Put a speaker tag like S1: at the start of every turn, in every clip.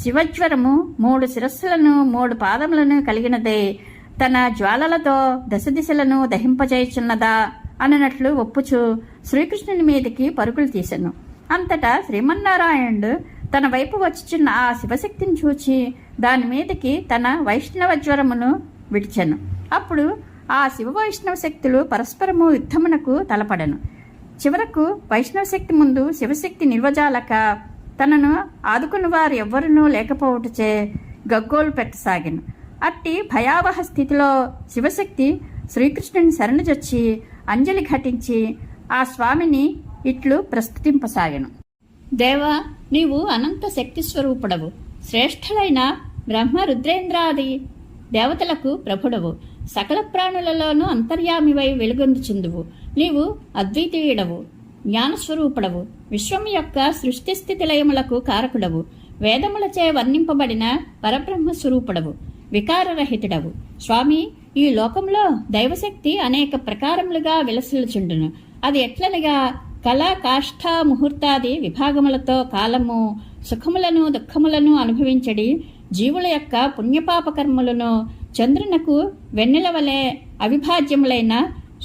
S1: శివజ్వరము 3 శిరస్సులను 3 పాదములను కలిగినదే, తన జ్వాలలతో దశ దిశలను దహింపజేయుచున్నదా అన్నట్లు ఒప్పుచు శ్రీకృష్ణుని మీదకి పరుగులు తీసెను. అంతటా శ్రీమన్నారాయణుడు తన వైపు వచ్చుచున్న ఆ శివశక్తిని చూచి దాని మీదకి తన వైష్ణవ జ్వరమును విడిచెను. అప్పుడు ఆ శివ వైష్ణవ శక్తులు పరస్పరము యుద్ధమునకు తలపడెను. చివరకు వైష్ణవ శక్తి ముందు శివశక్తి నిర్వజాలక తనను ఆదుకుని వారు ఎవ్వరూ లేకపోవటచే గగ్గోలు పెట్టసాగెను. అట్టి భయావహ స్థితిలో శివశక్తి శ్రీకృష్ణుని శరణుజొచ్చి అంజలి ఘటించి ఆ స్వామిని ఇట్లు ప్రస్తుతింపసాగెను. దేవా, నీవు అనంత శక్తి స్వరూపుడవు, శ్రేష్ఠులైన బ్రహ్మ రుద్రేంద్రాది దేవతలకు ప్రభుడవు, సకల ప్రాణులలోనూ అంతర్యామివై వెలుగొందుచుందువు. నీవు అద్వితీయుడవు, జ్ఞానస్వరూపుడవు, విశ్వం యొక్క సృష్టి స్థితి లయములకు కారకుడవు, వేదములచే వర్ణింపబడిన పరబ్రహ్మ స్వరూపుడవు, వికారరహితుడవు. స్వామి, ఈ లోకంలో దైవశక్తి అనేక ప్రకారములుగా విలసిల్లుచుండును. అది ఎట్లనగా కళ, కాష్ఠ, ముహూర్తాది విభాగములతో కాలము, సుఖములను దుఃఖములను అనుభవించడి జీవుల యొక్క పుణ్యపాపకర్మలను, చంద్రునకు వెన్నెల వలె అవిభాజ్యములైన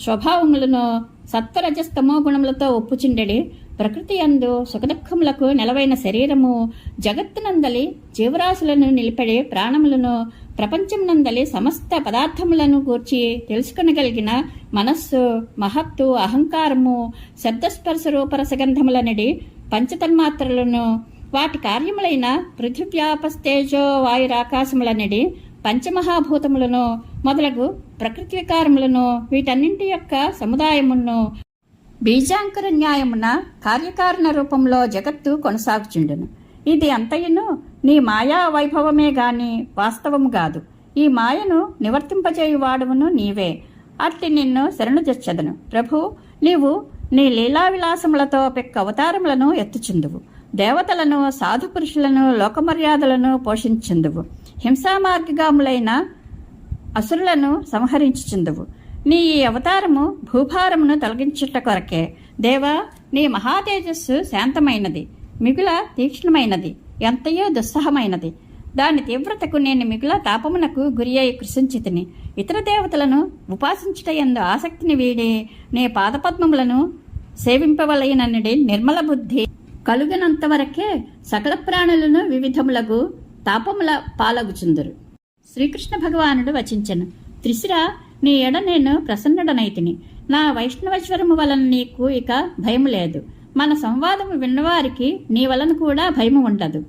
S1: స్వభావములను సత్వరజస్తమో గుణములతో ఒప్పుచుండెడి ప్రకృతి యందు సుఖదుఖములకు నెలవైన శరీరము, జగత్తునందలి జీవరాశులను నిలిపెడే ప్రాణములను, ప్రపంచమునందలి సమస్త పదార్థములను గూర్చి తెలుసుకొనగలిగిన మనస్సు, మహత్తు, అహంకారము, శబ్దస్పర్శ రూపరసగంధములనడి పంచతన్మాత్రలను, వాటి కార్యములైన పృథివ్యాపస్తేజో వాయురాకాశములనడి పంచమహాభూతములను మొదలగు ప్రకృతి వికారములను, వీటన్నింటి యొక్క సముదాయమును బీజాంకర న్యాయమున కార్యకారణ రూపంలో జగత్తు కొనసాగుచుండును. ఇది అంతయును నీ మాయా వైభవమే గాని వాస్తవము కాదు. ఈ మాయను నివర్తింపజేయువాడవును నీవే. అట్టి నిన్ను శరణుజొచ్చెదను. ప్రభు, నీవు నీ లీలా విలాసములతో పెక్క అవతారములను ఎత్తుచుందువు. దేవతలను, సాధు పురుషులను, లోకమర్యాదలను పోషించుందువు. హింసామార్గగాములైన అసురులను సంహరించుచుందువు. నీ ఈ అవతారము భూభారమును తొలగించుట కొరకే. దేవా, నీ మహాతేజస్సు శాంతమైనది, మిగుల తీక్ష్ణమైనది, ఎంతయో దుస్సహమైనది. దాని తీవ్రతకు నేను మిగుల తాపమునకు గురి అయి కృషించితిని. ఇతర దేవతలను ఉపాసించుట యందు ఆసక్తిని వీడి నీ పాదపద్మములను సేవింపవలయనడి నిర్మల బుద్ధి కలుగనంతవరకే సకల ప్రాణులను వివిధములకు తాపముల పాలగుచుందురు. శ్రీకృష్ణ భగవానుడు వచించెను. త్రిశిర, నీ ఎడ నేను ప్రసన్నుడనైతిని. నా వైష్ణవశ్వరము వలన నీకు ఇక భయము లేదు. మన సంవాదము విన్నవారికి నీ వలన కూడా భయము ఉండదు.